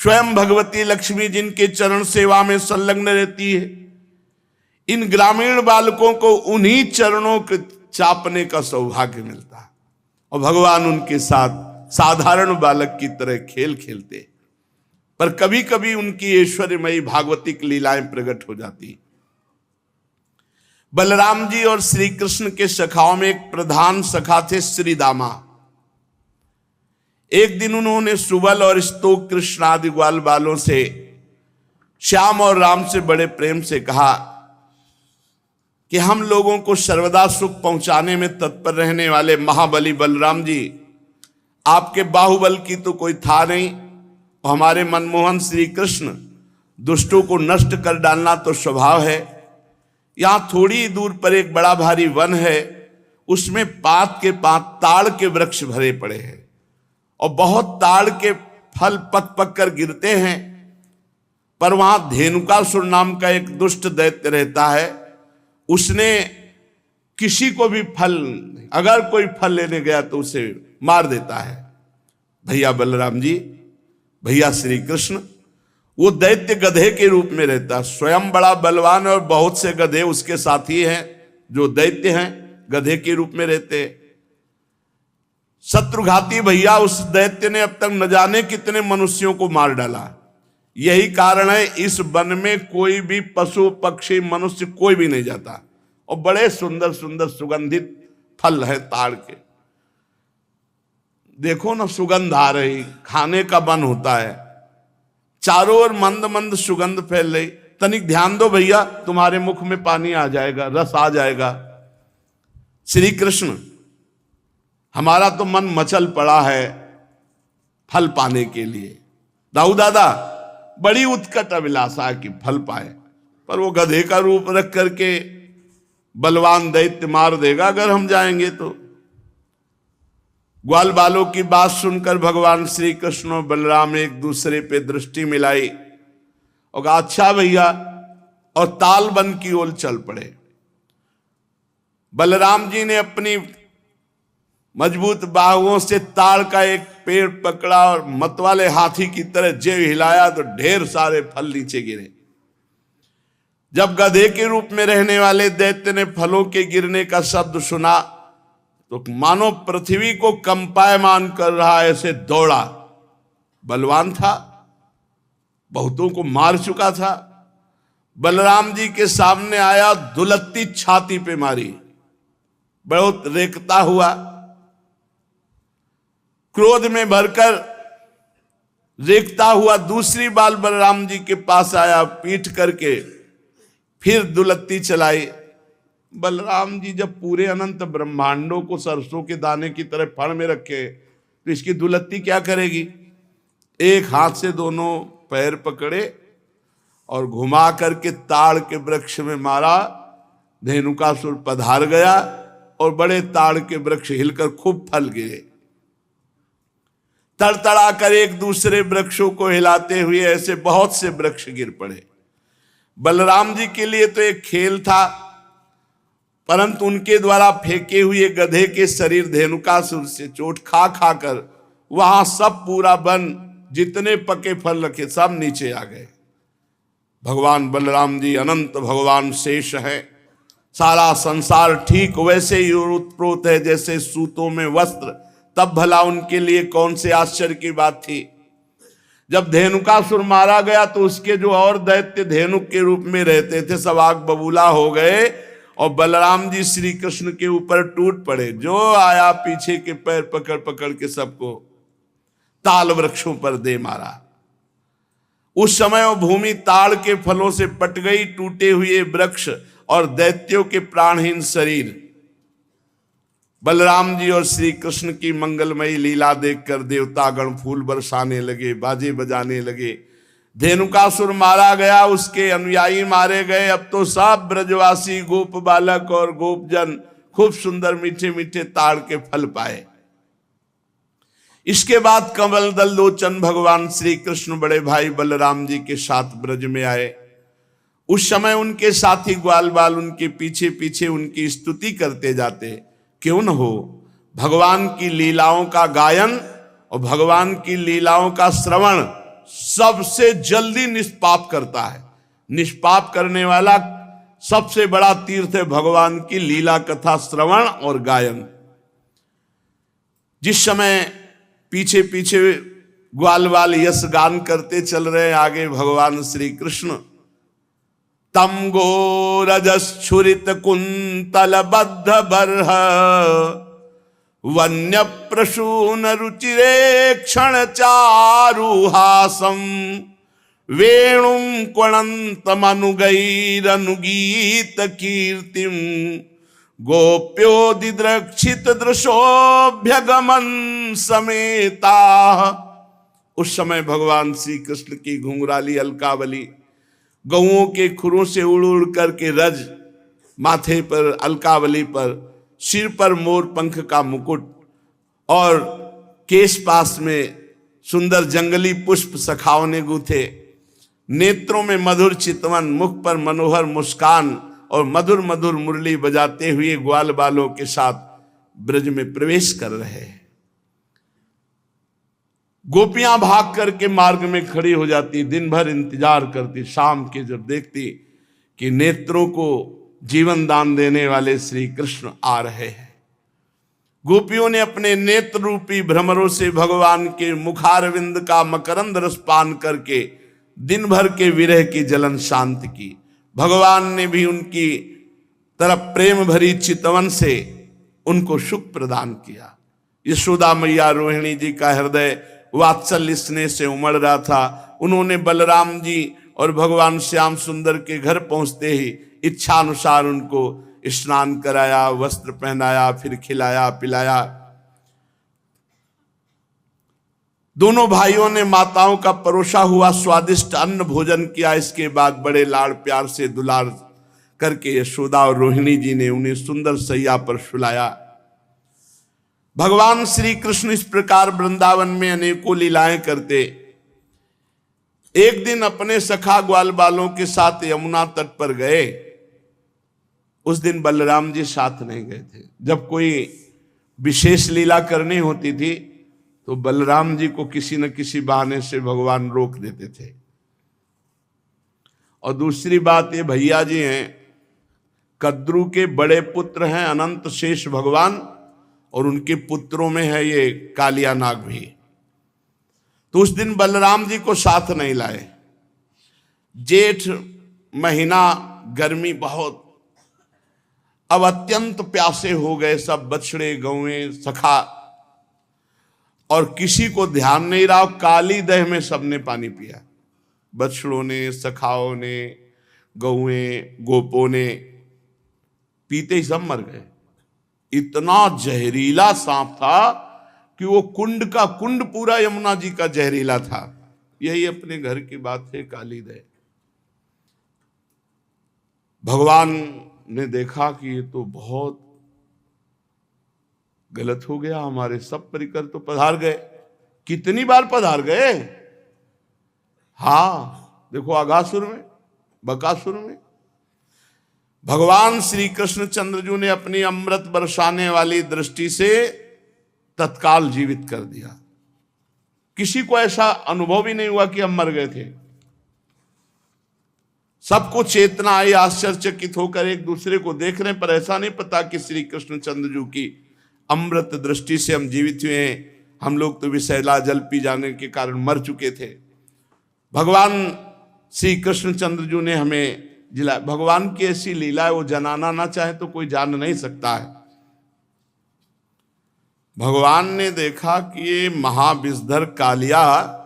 स्वयं भगवती लक्ष्मी जिनके चरण सेवा में संलग्न रहती है, इन ग्रामीण बालकों को उन्हीं चरणों के चापने का सौभाग्य मिलता है और भगवान उनके साथ साधारण बालक की तरह खेल खेलते। पर कभी कभी उनकी ऐश्वर्यमयी भागवतिक लीलाएं प्रकट हो जाती। बलराम जी और श्री कृष्ण के सखाओं में एक प्रधान सखा थे श्री दामा। एक दिन उन्होंने सुबल और स्तोक कृष्ण आदि ग्वाल बालों से श्याम और राम से बड़े प्रेम से कहा कि हम लोगों को सर्वदा सुख पहुंचाने में तत्पर रहने वाले महाबली बलराम जी, आपके बाहुबल की तो कोई था नहीं, और हमारे मनमोहन श्री कृष्ण दुष्टों को नष्ट कर डालना तो स्वभाव है। यहां थोड़ी दूर पर एक बड़ा भारी वन है, उसमें पात के पात ताड़ के वृक्ष भरे पड़े हैं और बहुत ताड़ के फल पक पक कर गिरते हैं। पर वहां धेनुकासुर नाम का एक दुष्ट दैत्य रहता है, उसने किसी को भी फल, अगर कोई फल लेने गया तो उसे मार देता है। भैया बलराम जी, भैया श्री कृष्ण, वो दैत्य गधे के रूप में रहता, स्वयं बड़ा बलवान और बहुत से गधे उसके साथी हैं जो दैत्य हैं, गधे के रूप में रहते। शत्रुघाती भैया उस दैत्य ने अब तक न जाने कितने मनुष्यों को मार डाला। यही कारण है इस वन में कोई भी पशु पक्षी मनुष्य कोई भी नहीं जाता। और बड़े सुंदर सुंदर सुगंधित फल है ताड़ के, देखो ना सुगंध आ रही, खाने का मन होता है, चारों ओर मंद मंद सुगंध फैल रही। तनिक ध्यान दो भैया, तुम्हारे मुख में पानी आ जाएगा, रस आ जाएगा। श्री कृष्ण, हमारा तो मन मचल पड़ा है फल पाने के लिए। दाऊ दादा, बड़ी उत्कट अभिलाषा की फल पाए, पर वो गधे का रूप रख करके बलवान दैत्य मार देगा अगर हम जाएंगे तो। ग्वाल बालों की बात सुनकर भगवान श्री कृष्ण और बलराम एक दूसरे पे दृष्टि मिलाई और कहा अच्छा भैया, और ताल वन की ओर चल पड़े। बलराम जी ने अपनी मजबूत बाहुओं से ताड़ का एक पेड़ पकड़ा और मतवाले हाथी की तरह जेब हिलाया तो ढेर सारे फल नीचे गिरे। जब गधे के रूप में रहने वाले दैत्य ने फलों के गिरने का शब्द सुना तो मानो पृथ्वी को कंपायमान कर रहा ऐसे दौड़ा। बलवान था, बहुतों को मार चुका था। बलराम जी के सामने आया, दुलत्ती छाती पे मारी, बहुत रेखता हुआ। क्रोध में भरकर रेखता हुआ दूसरी बार बलराम जी के पास आया, पीठ करके फिर दुलत्ती चलाई। बलराम जी जब पूरे अनंत ब्रह्मांडों को सरसों के दाने की तरह फड़ में रखे तो इसकी दुलत्ती क्या करेगी। एक हाथ से दोनों पैर पकड़े और घुमा करके ताड़ के वृक्ष में मारा। धेनुकासुर पधार गया और बड़े ताड़ के वृक्ष हिलकर खूब फल गिरे। तड़तड़ा कर एक दूसरे वृक्षों को हिलाते हुए ऐसे बहुत से वृक्ष गिर पड़े। बलराम जी के लिए तो एक खेल था, परंतु उनके द्वारा फेंके हुए गधे के शरीर धेनुकासुर से चोट खा खा कर वहां सब पूरा वन, जितने पके फल रखे सब नीचे आ गए। भगवान बलराम जी अनंत भगवान शेष है। सारा संसार ठीक वैसे ही उत्प्रोत है जैसे सूतों में वस्त्र। तब भला उनके लिए कौन से आश्चर्य की बात थी। जब धेनुकासुर मारा गया तो उसके जो और दैत्य धेनुक के रूप में रहते थे सब आग बबूला हो गए और बलराम जी श्री कृष्ण के ऊपर टूट पड़े। जो आया पीछे के पैर पकड़ पकड़ के सबको ताल वृक्षों पर दे मारा। उस समय वो भूमि ताड़ के फलों से पट गई। टूटे हुए वृक्ष और दैत्यों के प्राणहीन शरीर। बलराम जी और श्री कृष्ण की मंगलमयी लीला देखकर देवतागण फूल बरसाने लगे, बाजे बजाने लगे। धेनुकासुर मारा गया, उसके अनुयायी मारे गए। अब तो सब ब्रजवासी गोप बालक और गोपजन खूब सुंदर मीठे मीठे ताड़ के फल पाए। इसके बाद कमल दल लोचन भगवान श्री कृष्ण बड़े भाई बलराम जी के साथ ब्रज में आए। उस समय उनके साथी ग्वाल बाल उनके पीछे पीछे उनकी स्तुति करते जाते। क्यों न हो, भगवान की लीलाओं का गायन और भगवान की लीलाओं का श्रवण सबसे जल्दी निष्पाप करता है। निष्पाप करने वाला सबसे बड़ा तीर्थ है भगवान की लीला कथा श्रवण और गायन। जिस समय पीछे पीछे ग्वाल बाल यश गान करते चल रहे हैं, आगे भगवान श्री कृष्ण तम गोरजस्फुरित कुंतल बद्ध बर्ह वन्य प्रसून रुचिरे क्षण चारुहासम वेणुं क्वणन्तमनुगैरनुगीत कीर्तिम गोप्योदिद्रक्षित दृशोभ्यगमन समेता। उस समय भगवान श्री कृष्ण की घुंघराली अलकावली गौओं के खुरों से उड़ उड़ करके रज, माथे पर अलकावली पर, सिर पर मोर पंख का मुकुट और केश पास में सुंदर जंगली पुष्प सखाओं ने गूथे, नेत्रों में मधुर चितवन, मुख पर मनोहर मुस्कान और मधुर मधुर मुरली बजाते हुए ग्वाल बालों के साथ ब्रज में प्रवेश कर रहे हैं। गोपियां भाग करके मार्ग में खड़ी हो जाती, दिन भर इंतजार करती, शाम के जब देखती कि नेत्रों को जीवन दान देने वाले श्री कृष्ण आ रहे हैं। गोपियों ने अपने नेत्र रूपी भ्रमरों से भगवान के मुखारविंद का मकरंद रस पान करके दिन भर के विरह की जलन शांत की। भगवान ने भी उनकी तरफ प्रेम भरी चितवन से उनको सुख प्रदान किया। यशोदा मैया रोहिणी जी का हृदय वात्सल्य स्नेह से उमड़ रहा था। उन्होंने बलराम जी और भगवान श्याम सुंदर के घर पहुंचते ही इच्छा अनुसार उनको स्नान कराया, वस्त्र पहनाया, फिर खिलाया पिलाया। दोनों भाइयों ने माताओं का परोसा हुआ स्वादिष्ट अन्न भोजन किया। इसके बाद बड़े लाड़ प्यार से दुलार करके यशोदा और रोहिणी जी ने उन्हें सुंदर सैया पर सुलाया। भगवान श्री कृष्ण इस प्रकार वृंदावन में अनेकों लीलाएं करते। एक दिन अपने सखा ग्वाल बालों के साथ यमुना तट पर गए। उस दिन बलराम जी साथ नहीं गए थे। जब कोई विशेष लीला करनी होती थी तो बलराम जी को किसी न किसी बहाने से भगवान रोक देते थे। और दूसरी बात, ये भैया जी हैं, कद्रू के बड़े पुत्र हैं अनंत शेष भगवान, और उनके पुत्रों में है ये कालिया नाग भी। तो उस दिन बलराम जी को साथ नहीं लाए। जेठ महीना, गर्मी बहुत, अब अत्यंत प्यासे हो गए सब बछड़े गौएं सखा, और किसी को ध्यान नहीं रहा। काली दह में सबने पानी पिया, बछड़ों ने, सखाओं ने, गौएं गोपों ने, पीते ही सब मर गए। इतना जहरीला सांप था कि वो कुंड का कुंड पूरा यमुना जी का जहरीला था। यही अपने घर की बात है, काली दह। भगवान ने देखा कि ये तो बहुत गलत हो गया, हमारे सब परिकर तो पधार गए। कितनी बार पधार गए। हाँ, देखो आगासुर में, बकासुर में भगवान श्री कृष्ण चंद्रजू ने अपनी अमृत बरसाने वाली दृष्टि से तत्काल जीवित कर दिया। किसी को ऐसा अनुभव ही नहीं हुआ कि हम मर गए थे। सबको चेतना आई, आश्चर्यचकित होकर एक दूसरे को देख रहे हैं, पर ऐसा नहीं पता कि श्री कृष्ण चंद्रजू की अमृत दृष्टि से हम जीवित हुए हैं। हम लोग तो विषैला जल पी जाने के कारण मर चुके थे। भगवान श्री कृष्ण चंद्रजू ने हमें जिला। भगवान की ऐसी लीला है, वो जनाना ना चाहे तो कोई जान नहीं सकता है। भगवान ने देखा कि ये महाविषधर कालिया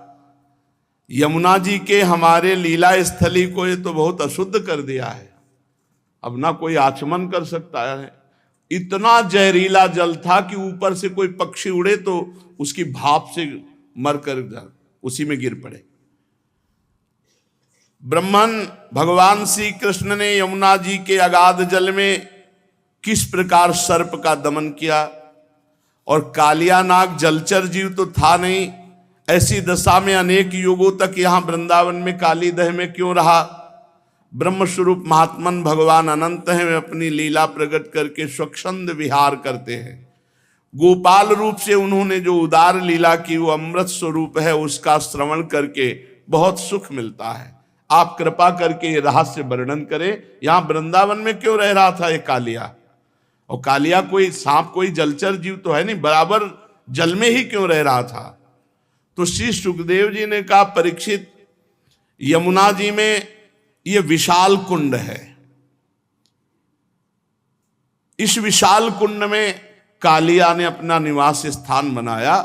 यमुना जी के हमारे लीला स्थली को ये तो बहुत अशुद्ध कर दिया है। अब ना कोई आचमन कर सकता है। इतना जहरीला जल था कि ऊपर से कोई पक्षी उड़े तो उसकी भाप से मरकर उसी में गिर पड़े। ब्रह्मन भगवान श्री कृष्ण ने यमुना जी के अगाध जल में किस प्रकार सर्प का दमन किया, और कालिया नाग जलचर जीव तो था नहीं। ऐसी दशा में अनेक युगों तक यहां वृंदावन में काली दह में क्यों रहा। ब्रह्म स्वरूप महात्मन भगवान अनंत हैं, वे अपनी लीला प्रकट करके स्वच्छंद विहार करते हैं। गोपाल रूप से उन्होंने जो उदार लीला की, वो अमृत स्वरूप है, उसका श्रवण करके बहुत सुख मिलता है। आप कृपा करके ये रहस्य वर्णन करें। यहां वृंदावन में क्यों रह रहा था ये कालिया? और कालिया कोई सांप, कोई जलचर जीव तो है नहीं, बराबर जल में ही क्यों रह रहा था? तो श्री सुखदेव जी ने कहा, परीक्षित, यमुना जी में ये विशाल कुंड है। इस विशाल कुंड में कालिया ने अपना निवास स्थान बनाया।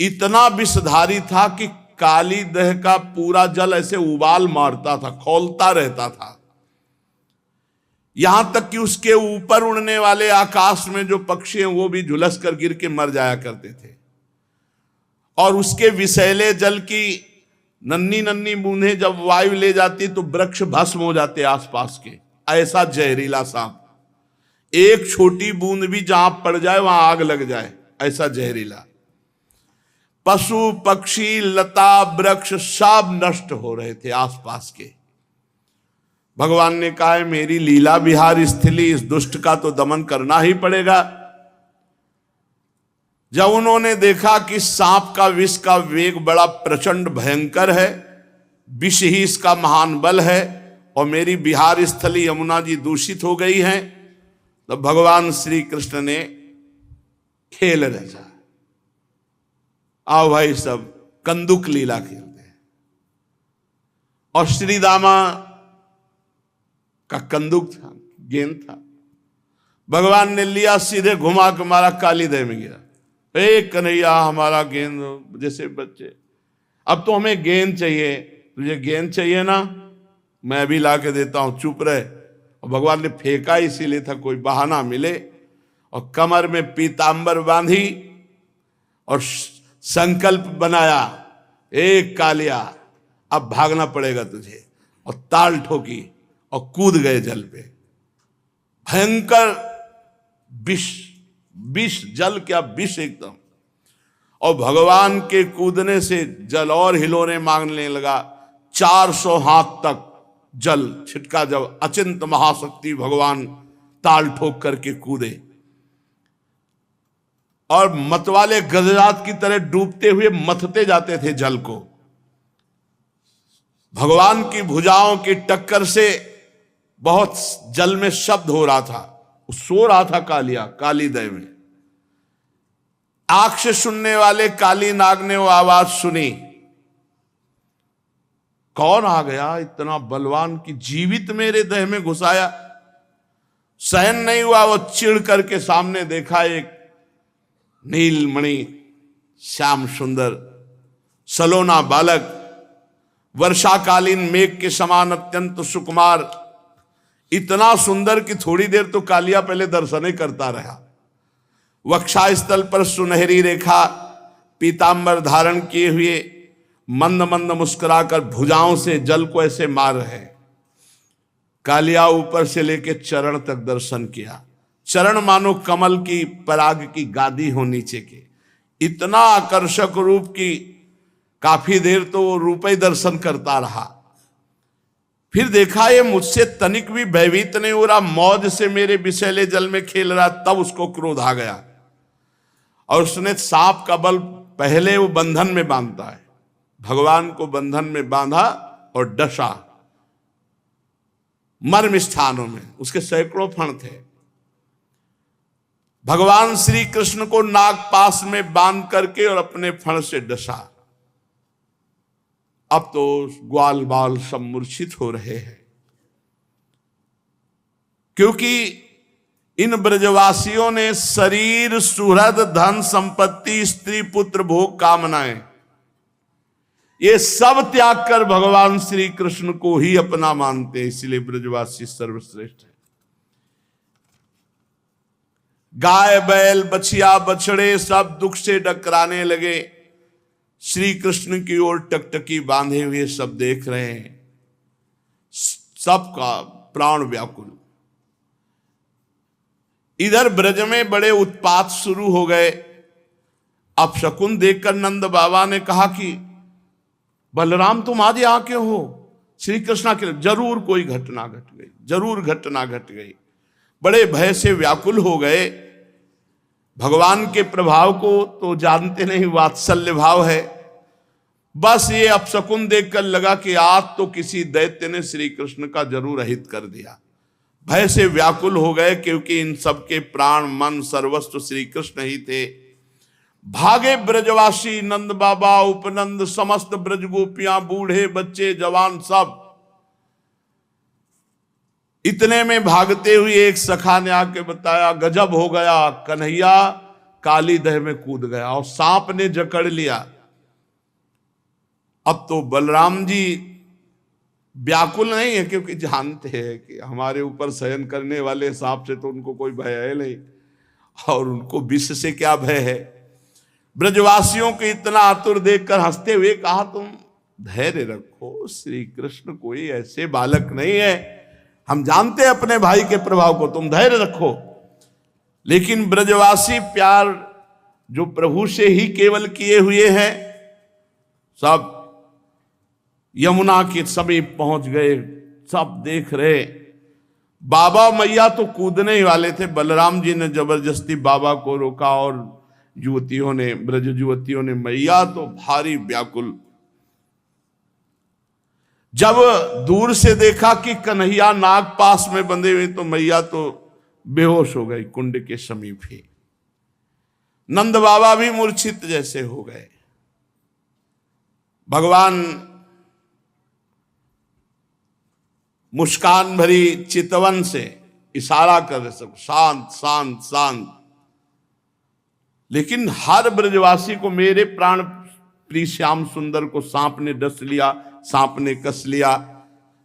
इतना विषधारी था कि काली दह का पूरा जल ऐसे उबाल मारता था, खौलता रहता था। यहां तक कि उसके ऊपर उड़ने वाले आकाश में जो पक्षी हैं वो भी झुलस कर गिर के मर जाया करते थे। और उसके विषैले जल की नन्ही नन्ही बूंदें जब वायु ले जाती तो वृक्ष भस्म हो जाते आसपास के। ऐसा जहरीला सांप, एक छोटी बूंद भी जहां पड़ जाए वहां आग लग जाए, ऐसा जहरीला। पशु पक्षी लता वृक्ष सब नष्ट हो रहे थे आसपास के। भगवान ने कहा है, मेरी लीला विहार स्थली, इस दुष्ट का तो दमन करना ही पड़ेगा। जब उन्होंने देखा कि सांप का विष का वेग बड़ा प्रचंड भयंकर है, विष ही इसका महान बल है, और मेरी विहार स्थली यमुना जी दूषित हो गई है, तो भगवान श्री कृष्ण ने खेल रचा। आओ भाई सब कंदुक लीला खेलते हैं। और श्री दामा का कंदुक था, गेंद था। भगवान ने लिया, सीधे घुमा के मारा, काली दह में गिरा। कन्हैया हमारा गेंद, जैसे बच्चे, अब तो हमें गेंद चाहिए, तुझे गेंद चाहिए ना, मैं भी ला के देता हूं, चुप रहे। और भगवान ने फेंका इसीलिए था कोई बहाना मिले, और कमर में पीतांबर बांधी और संकल्प बनाया, एक कालिया अब भागना पड़ेगा तुझे, और ताल ठोकी और कूद गए जल पे। भयंकर विष, विष जल क्या विष एकदम। और भगवान के कूदने से जल और हिलोने मांगने लगा। 400 हाथ तक जल छिटका। जब अचिंत महाशक्ति भगवान ताल ठोक करके कूदे और मतवाले गजरात की तरह डूबते हुए मथते जाते थे जल को। भगवान की भुजाओं की टक्कर से बहुत जल में शब्द हो रहा था, सो रहा था कालिया काली दह में। आंख से सुनने वाले काली नाग ने वो आवाज सुनी, कौन आ गया इतना बलवान की जीवित मेरे देह में घुसाया। सहन नहीं हुआ, वो चिढ़ करके सामने देखा एक नीलमणि श्याम सुंदर सलोना बालक, वर्षाकालीन मेघ के समान अत्यंत सुकुमार, इतना सुंदर कि थोड़ी देर तो कालिया पहले दर्शने करता रहा। वक्षास्थल पर सुनहरी रेखा, पीतांबर धारण किए हुए, मंद मंद मुस्कुराकर भुजाओं से जल को ऐसे मार रहे। कालिया ऊपर से लेके चरण तक दर्शन किया। चरण मानो कमल की पराग की गादी हो नीचे के, इतना आकर्षक रूप की काफी देर तो वो रूप ही दर्शन करता रहा। फिर देखा ये मुझसे तनिक भी भयभीत नहीं हो रहा, मौज से मेरे विषैले जल में खेल रहा। तब उसको क्रोध आ गया और उसने सांप का बल पहले वो बंधन में बांधता है, भगवान को बंधन में बांधा और डसा मर्म स्थानों में। उसके सैकड़ों फण थे। भगवान श्री कृष्ण को नागपाश में बांध करके और अपने फण से डसा। अब तो ग्वाल बाल सब मूर्छित हो रहे हैं, क्योंकि इन ब्रजवासियों ने शरीर, सुहृद, धन संपत्ति, स्त्री पुत्र, भोग, कामनाएं, ये सब त्याग कर भगवान श्री कृष्ण को ही अपना मानते हैं। इसलिए ब्रजवासी सर्वश्रेष्ठ है। गाय बैल बछिया बछड़े सब दुख से डकराने लगे। श्री कृष्ण की ओर टकटकी बांधे हुए सब देख रहे हैं, सबका प्राण व्याकुल। इधर ब्रज में बड़े उत्पात शुरू हो गए। अपशकुन देखकर नंद बाबा ने कहा कि बलराम तुम आज यहाँ क्यों हो? श्री कृष्ण के जरूर कोई घटना घट गई, जरूर घटना घट गई। बड़े भय से व्याकुल हो गए। भगवान के प्रभाव को तो जानते नहीं, वात्सल्य भाव है। बस ये अपशकुन देखकर लगा कि आज तो किसी दैत्य ने श्री कृष्ण का जरूर अहित कर दिया। भय से व्याकुल हो गए, क्योंकि इन सबके प्राण मन सर्वस्व श्री कृष्ण ही थे। भागे ब्रजवासी, नंद बाबा, उपनंद, समस्त ब्रज गोपियां, बूढ़े बच्चे जवान सब। इतने में भागते हुए एक सखा ने आके बताया, गजब हो गया, कन्हैया काली दह में कूद गया और सांप ने जकड़ लिया। अब तो बलराम जी व्याकुल नहीं है, क्योंकि जानते हैं कि हमारे ऊपर शयन करने वाले सांप से तो उनको कोई भय है नहीं, और उनको विष से क्या भय है। ब्रजवासियों को इतना आतुर देखकर हंसते हुए कहा, तुम धैर्य रखो, श्री कृष्ण कोई ऐसे बालक नहीं है, हम जानते हैं अपने भाई के प्रभाव को, तुम धैर्य रखो। लेकिन ब्रजवासी प्यार जो प्रभु से ही केवल किए हुए हैं, सब यमुना के समीप पहुंच गए, सब देख रहे। बाबा मैया तो कूदने ही वाले थे, बलराम जी ने जबरदस्ती बाबा को रोका, और युवतियों ने, ब्रज युवतियों ने, मैया तो भारी व्याकुल। जब दूर से देखा कि कन्हैया नाग पास में बंधे हुए, तो मैया तो बेहोश हो गई कुंड के समीप ही। नंद बाबा भी मूर्छित जैसे हो गए। भगवान मुस्कान भरी चितवन से इशारा कर रहे, सब शांत शांत शांत। लेकिन हर ब्रजवासी को, मेरे प्राण प्रिय श्याम सुंदर को सांप ने डस लिया, सांप ने कस लिया,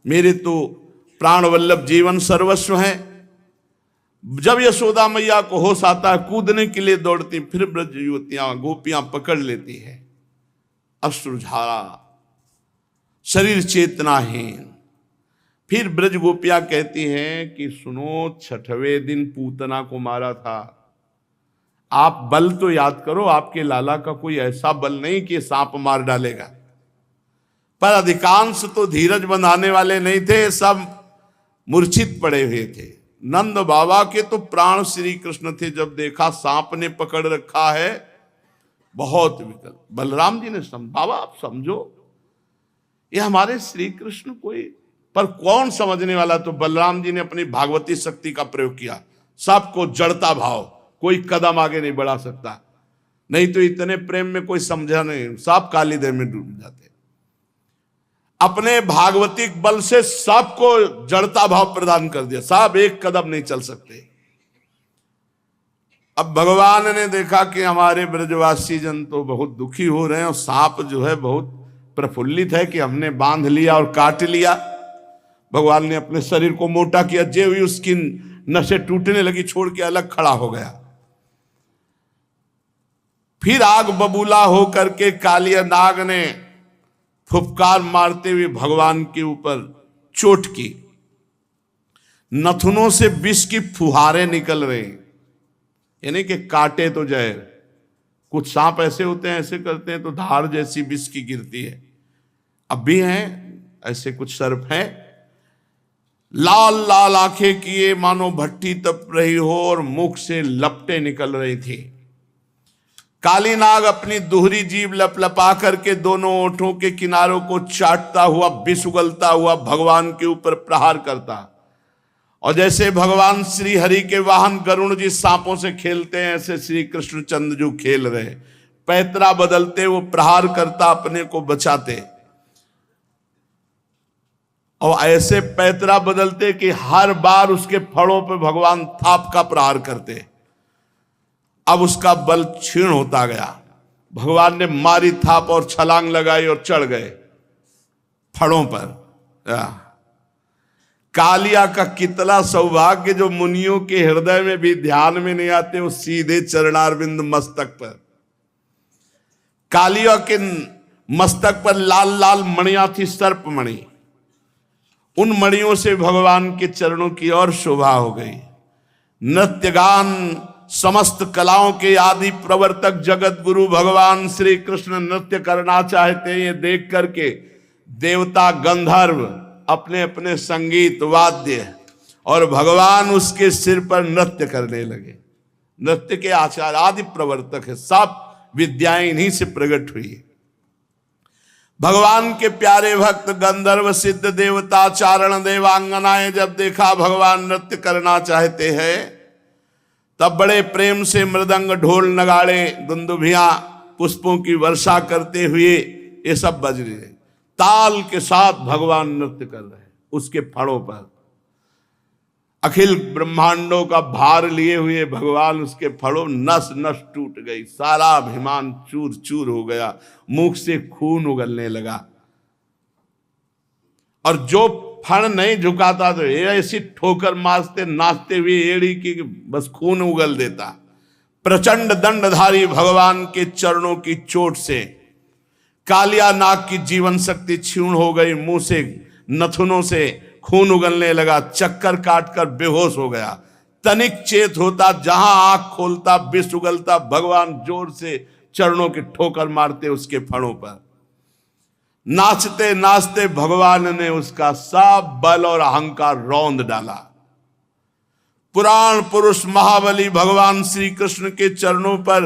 मेरे तो प्राण वल्लभ जीवन सर्वस्व है। जब यशोदा मैया को होश आता है, कूदने के लिए दौड़ती, फिर ब्रज युवतियां गोपियां पकड़ लेती है, अश्रुधारा, शरीर चेतनाहीन। फिर ब्रज गोपियां कहती हैं कि सुनो, छठवें दिन पूतना को मारा था, आप बल तो याद करो, आपके लाला का कोई ऐसा बल नहीं कि सांप मार डालेगा। पर अधिकांश तो धीरज बंधाने वाले नहीं थे, सब मूर्छित पड़े हुए थे। नंद बाबा के तो प्राण श्री कृष्ण थे, जब देखा सांप ने पकड़ रखा है, बहुत विकल। बलराम जी ने बाबा आप समझो, ये हमारे श्री कृष्ण कोई, पर कौन समझने वाला। तो बलराम जी ने अपनी भागवती शक्ति का प्रयोग किया, सबको जड़ता भाव, कोई कदम आगे नहीं बढ़ा सकता, नहीं तो इतने प्रेम में कोई समझा नहीं, सब काली दह में डूब जाते। अपने भागवतिक बल से सबको जड़ता भाव प्रदान कर दिया, सब एक कदम नहीं चल सकते। अब भगवान ने देखा कि हमारे ब्रजवासी जन तो बहुत दुखी हो रहे हैं, और सांप जो है बहुत प्रफुल्लित है कि हमने बांध लिया और काट लिया। भगवान ने अपने शरीर को मोटा किया, जे हुई उसकी नसें टूटने लगी, छोड़ के अलग खड़ा हो गया। फिर आग बबूला होकर के कालिया नाग ने फुफकार मारते हुए भगवान के ऊपर चोट की, नथुनों से विष की फुहारें निकल रहे, यानी कि काटे तो जहर। कुछ सांप ऐसे होते हैं, ऐसे करते हैं तो धार जैसी विष की गिरती है। अब भी हैं ऐसे कुछ सर्प हैं, लाल लाल आंखें किए मानो भट्टी तप रही हो, और मुख से लपटें निकल रही थी। काली नाग अपनी दोहरी जीभ लपलपा करके दोनों ओंठों के किनारों को चाटता हुआ, विष उगलता हुआ भगवान के ऊपर प्रहार करता। और जैसे भगवान श्री हरि के वाहन गरुण जी सांपों से खेलते हैं, ऐसे श्री कृष्णचंद्र जो खेल रहे, पैतरा बदलते वो प्रहार करता, अपने को बचाते। और ऐसे पैतरा बदलते कि हर बार उसके फड़ों पे भगवान थाप का प्रहार करते। अब उसका बल क्षीण होता गया। भगवान ने मारी थाप और छलांग लगाई और चढ़ गए फड़ों पर। कालिया का कितना सौभाग्य, जो मुनियों के हृदय में भी ध्यान में नहीं आते, वो सीधे चरणारविंद मस्तक पर। कालिया के मस्तक पर लाल लाल मणियां थी, सर्प मणि। उन मणियों से भगवान के चरणों की और शोभा हो गई। नृत्य गान समस्त कलाओं के आदि प्रवर्तक जगत गुरु भगवान श्री कृष्ण नृत्य करना चाहते हैं। ये देख करके देवता गंधर्व अपने अपने संगीत वाद्य और भगवान उसके सिर पर नृत्य करने लगे। नृत्य के आचार्य आदि प्रवर्तक है, सब विद्याएं इन्हीं से प्रकट हुई है। भगवान के प्यारे भक्त गंधर्व सिद्ध देवता चारण देवांगनाएं जब देखा भगवान नृत्य करना चाहते हैं, तब बड़े प्रेम से मृदंग ढोल नगाड़े दुंदुभियां पुष्पों की वर्षा करते हुए ये सब बज रहे, ताल के साथ भगवान नृत्य कर रहे हैं उसके फड़ों पर। अखिल ब्रह्मांडों का भार लिए हुए भगवान उसके फड़ों, नस नस टूट गई, सारा अभिमान चूर चूर हो गया, मुख से खून उगलने लगा। और जो फण नहीं झुकाता तो ऐसी ठोकर मारते नाचते हुए एड़ी की बस खून उगल देता। प्रचंड दंडधारी भगवान के चरणों की चोट से कालिया नाग की जीवन शक्ति क्षीण हो गई, मुंह से नथुनों से खून उगलने लगा, चक्कर काटकर बेहोश हो गया। तनिक चेत होता, जहां आंख खोलता विष उगलता, भगवान जोर से चरणों की ठोकर मारते उसके फणों पर। नाचते नाचते भगवान ने उसका सब बल और अहंकार रौंद डाला। पुराण पुरुष महाबली भगवान श्री कृष्ण के चरणों पर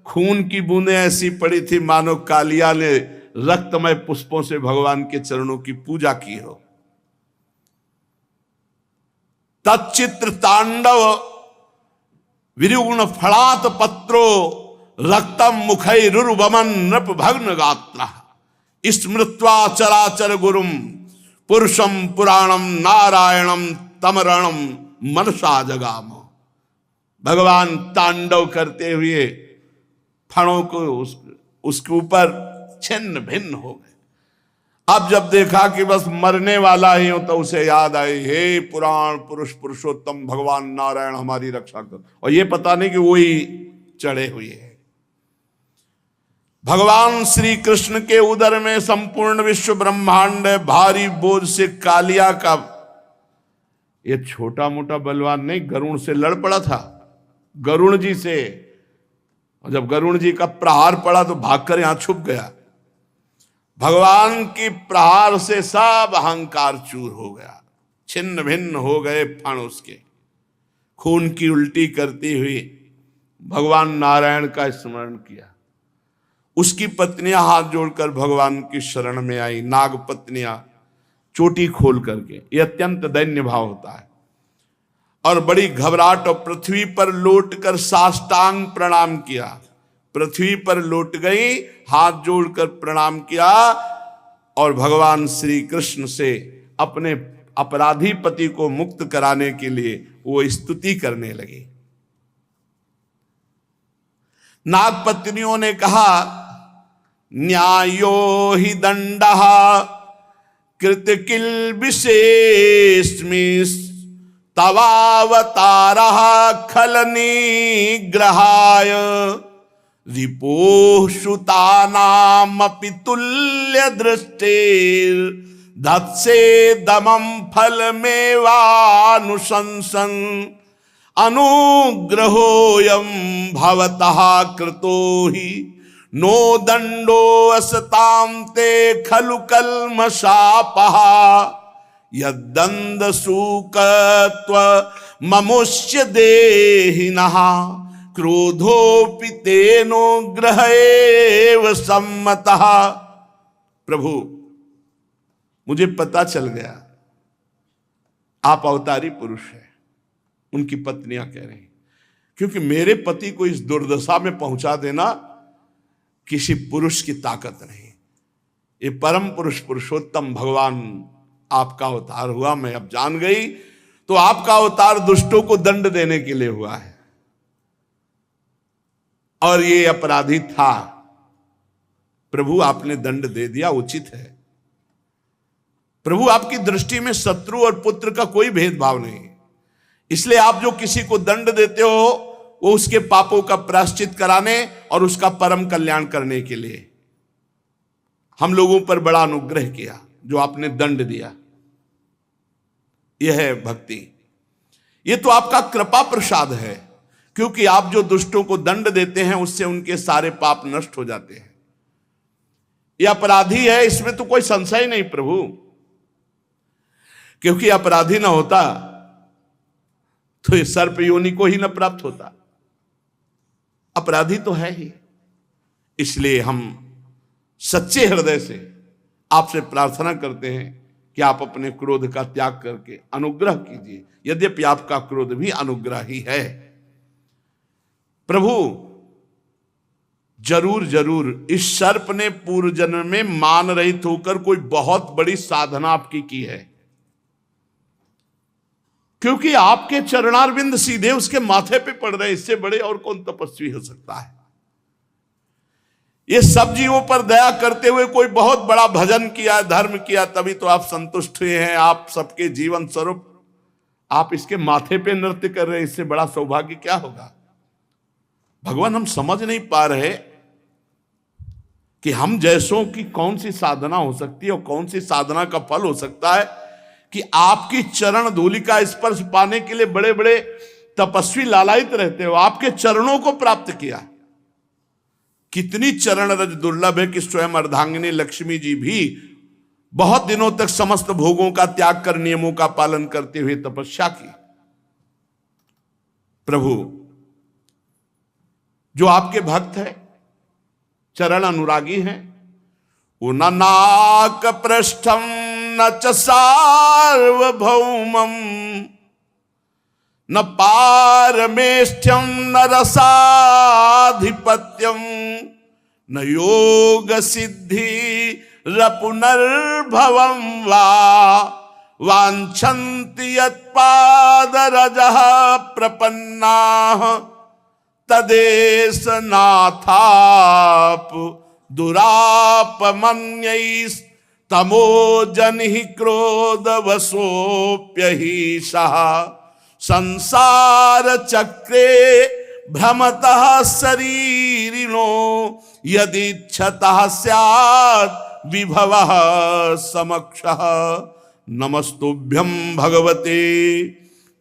खून की बूंदें ऐसी पड़ी थी मानो कालिया ने रक्तमय पुष्पों से भगवान के चरणों की पूजा की हो। तच्चित्र तांडव विरुगुण फलात पत्रो रक्तम मुखैरुर्वमन नृप भग्न गात्र स्मृत्वा चराचर गुरुम पुरुषम पुराणम नारायणम तमरणम मनसा जगाम। भगवान तांडव करते हुए फणों को उसके ऊपर छिन्न भिन्न हो गए। अब जब देखा कि बस मरने वाला ही हो तो उसे याद आई, हे पुराण पुरुष पुरुषोत्तम भगवान नारायण हमारी रक्षा कर। और ये पता नहीं कि वही चढ़े हुए हैं। भगवान श्री कृष्ण के उदर में संपूर्ण विश्व ब्रह्मांड भारी बोझ से कालिया का ये छोटा मोटा बलवान नहीं, गरुण से लड़ पड़ा था, गरुण जी से। और जब गरुण जी का प्रहार पड़ा तो भागकर यहां छुप गया। भगवान की प्रहार से सब अहंकार चूर हो गया, छिन्न भिन्न हो गए फण उसके। खून की उल्टी करती हुई भगवान नारायण का स्मरण किया। उसकी पत्नियां हाथ जोड़कर भगवान की शरण में आई, नाग पत्नियां चोटी खोल करके। यह अत्यंत दैन्य भाव होता है। और बड़ी घबराहट और पृथ्वी पर लौटकर साष्टांग प्रणाम किया। पृथ्वी पर लौट गई, हाथ जोड़कर प्रणाम किया और भगवान श्री कृष्ण से अपने अपराधी पति को मुक्त कराने के लिए वो स्तुति करने लगी। नाग पत्नियों ने कहा, न्यायो हि दंडः कृत किल विशेषमिस् तवावतारः खल निग्रहाय रिपोः श्रुतानामपि तुल्य दृष्टिर् धत्से दमं फलमेवानुशंसन अनुग्रहोऽयं भवतः कृतो हि नो दंडो असतां ते खलु कल्मषापः यद्दंड सूकत्व ममुष्य देहिनः क्रोधोपि तेनो ग्रहेव सम्मतः। प्रभु, मुझे पता चल गया आप अवतारी पुरुष हैं। उनकी पत्नियां कह रही, क्योंकि मेरे पति को इस दुर्दशा में पहुंचा देना किसी पुरुष की ताकत नहीं। ये परम पुरुष पुरुषोत्तम भगवान आपका अवतार हुआ। मैं अब जान गई, तो आपका अवतार दुष्टों को दंड देने के लिए हुआ है। और ये अपराधी था, प्रभु आपने दंड दे दिया, उचित है। प्रभु आपकी दृष्टि में शत्रु और पुत्र का कोई भेदभाव नहीं, इसलिए आप जो किसी को दंड देते हो वो उसके पापों का प्रायश्चित कराने और उसका परम कल्याण करने के लिए। हम लोगों पर बड़ा अनुग्रह किया जो आपने दंड दिया। यह है भक्ति। यह तो आपका कृपा प्रसाद है, क्योंकि आप जो दुष्टों को दंड देते हैं उससे उनके सारे पाप नष्ट हो जाते हैं। यह अपराधी है, इसमें तो कोई संशय नहीं प्रभु, क्योंकि अपराधी ना होता तो ये सर्प योनि को ही न प्राप्त होता। अपराधी तो है ही। इसलिए हम सच्चे हृदय से आपसे प्रार्थना करते हैं कि आप अपने क्रोध का त्याग करके अनुग्रह कीजिए, यद्यपि आपका क्रोध भी अनुग्रह ही है। प्रभु जरूर जरूर इस सर्प ने पूर्व जन्म में मान रहित होकर कोई बहुत बड़ी साधना आपकी की है, क्योंकि आपके चरणारविंद सीधे उसके माथे पे पड़ रहे, इससे बड़े और कौन तपस्वी हो सकता है। ये सब जीवों पर दया करते हुए कोई बहुत बड़ा भजन किया, धर्म किया, तभी तो आप संतुष्ट हुए हैं। आप सबके जीवन स्वरूप आप इसके माथे पे नृत्य कर रहे हैं, इससे बड़ा सौभाग्य क्या होगा। भगवान, हम समझ नहीं पा रहे कि हम जैसों की कौन सी साधना हो सकती है और कौन सी साधना का फल हो सकता है कि आपकी चरण धूलि का स्पर्श पाने के लिए बड़े बड़े तपस्वी लालायित रहते हो, आपके चरणों को प्राप्त किया। कितनी चरण रज दुर्लभ है कि स्वयं अर्धांगिनी लक्ष्मी जी भी बहुत दिनों तक समस्त भोगों का त्याग कर नियमों का पालन करते हुए तपस्या की। प्रभु, जो आपके भक्त है, चरण अनुरागी हैं, वो न नाक पृष्ठम न च सार्वभौमम न पारमेष्ठ्यम न रसाधिपत्यम न योग सिद्धि रपुनर्भवम वा वांछन्ति यत्पादरजः प्रपन्नाः तदेश नाथाप दुरापमन्यैस्तमोजनिः क्रोधवशोऽप्यहीशः संसार चक्रे भ्रमतः शरीरिणो यदिच्छतः स्यात् विभवः समक्षः। नमस्तुभ्यं भगवते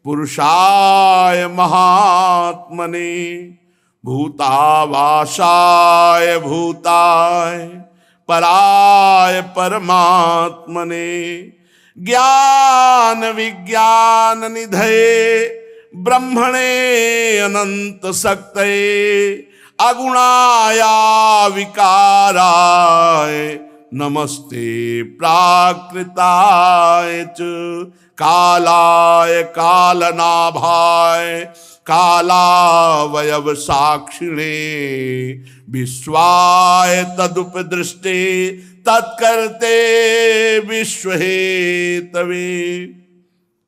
पुरुषाय महात्मने भूतावासाय भूताय पराय परमात्मने ज्ञान विज्ञान निधये ब्रह्मणे अनंत शक्तये अगुणाया विकाराय नमस्ते प्राकृताय च कालाय कालनाभाय कालावयव साक्षिणे विश्वाय तदुपदृष्टे तत्कर्ते विश्वहेतवे।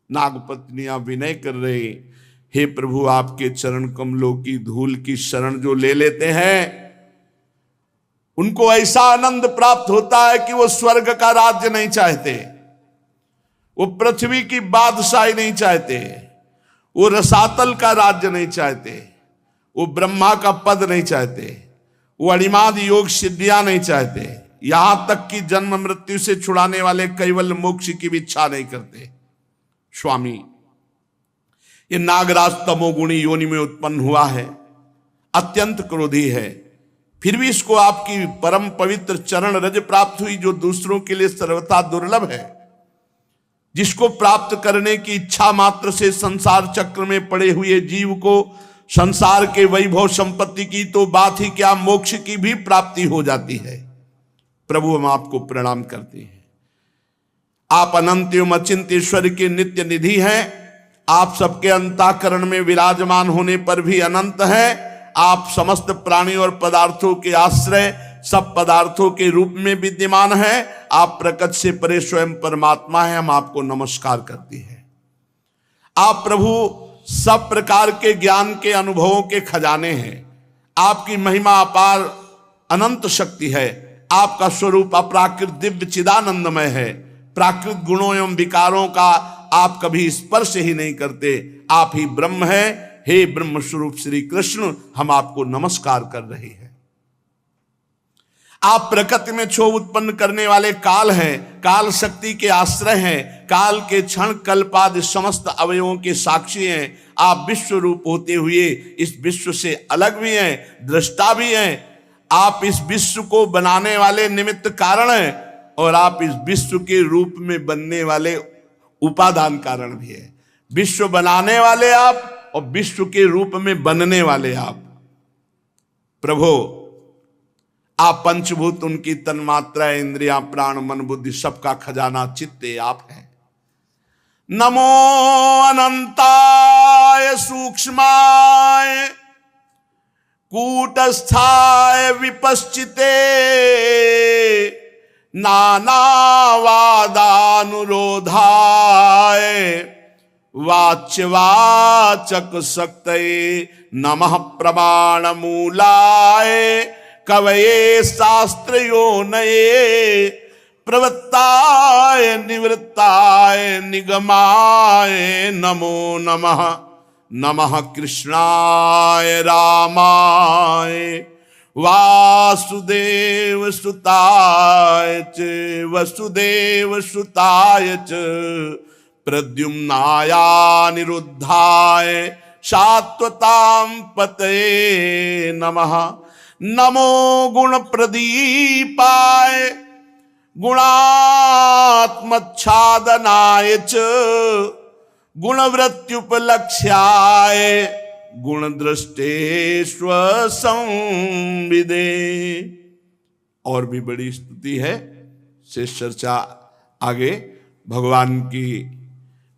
नागपत्नियां विनय कर रहे, हे प्रभु, आपके चरण कमलों की धूल की शरण जो ले लेते हैं उनको ऐसा आनंद प्राप्त होता है कि वो स्वर्ग का राज्य नहीं चाहते, वो पृथ्वी की बादशाही नहीं चाहते, वो रसातल का राज्य नहीं चाहते, वो ब्रह्मा का पद नहीं चाहते, वो अणिमाद योग सिद्धियां नहीं चाहते, यहां तक कि जन्म मृत्यु से छुड़ाने वाले कैवल्य मोक्ष की भी इच्छा नहीं करते। स्वामी, ये नागराज तमोगुणी योनि में उत्पन्न हुआ है, अत्यंत क्रोधी है, फिर भी इसको आपकी परम पवित्र चरण रज प्राप्त हुई, जो दूसरों के लिए सर्वथा दुर्लभ है, जिसको प्राप्त करने की इच्छा मात्र से संसार चक्र में पड़े हुए जीव को संसार के वैभव संपत्ति की तो बात ही क्या, मोक्ष की भी प्राप्ति हो जाती है। प्रभु, हम आपको प्रणाम करते हैं। आप अनंत एवं अचिंत्य ईश्वर के नित्य निधि हैं। आप सबके अंतःकरण में विराजमान होने पर भी अनंत हैं। आप समस्त प्राणी और पदार्थों के आश्रय, सब पदार्थों के रूप में विद्यमान हैं। आप प्रकट से परे स्वयं परमात्मा हैं। हम आपको नमस्कार करते हैं। आप प्रभु सब प्रकार के ज्ञान के अनुभवों के खजाने हैं। आपकी महिमा अपार अनंत शक्ति है। आपका स्वरूप अपराकृत दिव्य चिदानंदमय है। प्राकृत गुणों एवं विकारों का आप कभी स्पर्श ही नहीं करते। आप ही ब्रह्म हैं। हे ब्रह्म स्वरूप श्री कृष्ण, हम आपको नमस्कार कर रहे हैं। आप प्रकृति में क्षोभ उत्पन्न करने वाले काल हैं, काल शक्ति के आश्रय हैं, काल के क्षण कल्पादि समस्त अवयवों के साक्षी हैं। आप विश्व रूप होते हुए इस विश्व से अलग भी हैं, दृष्टा भी हैं। आप इस विश्व को बनाने वाले निमित्त कारण हैं और आप इस विश्व के रूप में बनने वाले उपादान कारण भी हैं। विश्व बनाने वाले आप और विश्व के रूप में बनने वाले आप। प्रभु आप पंचभूत, उनकी तन्मात्रा, इंद्रियां, प्राण, मन, बुद्धि, सबका खजाना चित्ते आप हैं। नमो अनंताय सूक्ष्माय कूटस्थाय विपश्चिते नानावादानुरोधाय वाच्यवाचक शक्तये नमः प्रमाण मूलाय कवये शास्त्रयोनये प्रवृत्ताय निवृत्ताय निगमाय नमो नमः। नमः कृष्णाय रामाय वासुदेव सुताय च वसुदेव सुताय च प्रद्युम्नाया निरुद्धाय शाश्वतां पतये नमः। नमो गुण प्रदीपाय गुणात्मच्छादनाय च गुणवृत्त्युपलक्ष्याय गुणदृष्टेष्व संविदे। और भी बड़ी स्तुति है, शेष चर्चा आगे। भगवान की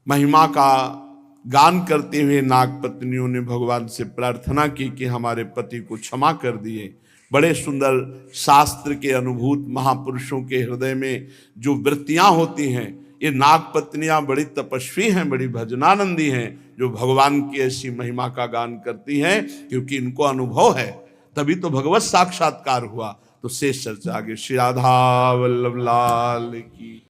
महिमा का गान करते हुए नाग पत्नियों ने भगवान से प्रार्थना की कि हमारे पति को क्षमा कर दिए। बड़े सुंदर शास्त्र के अनुभूत महापुरुषों के हृदय में जो वृत्तियां होती हैं, ये नाग पत्नियां बड़ी तपस्वी हैं, बड़ी भजनानंदी हैं, जो भगवान की ऐसी महिमा का गान करती हैं, क्योंकि इनको अनुभव है, तभी तो भगवत साक्षात्कार हुआ। तो शेष चर्चा आगे। श्री राधा वल्लभ लाल की।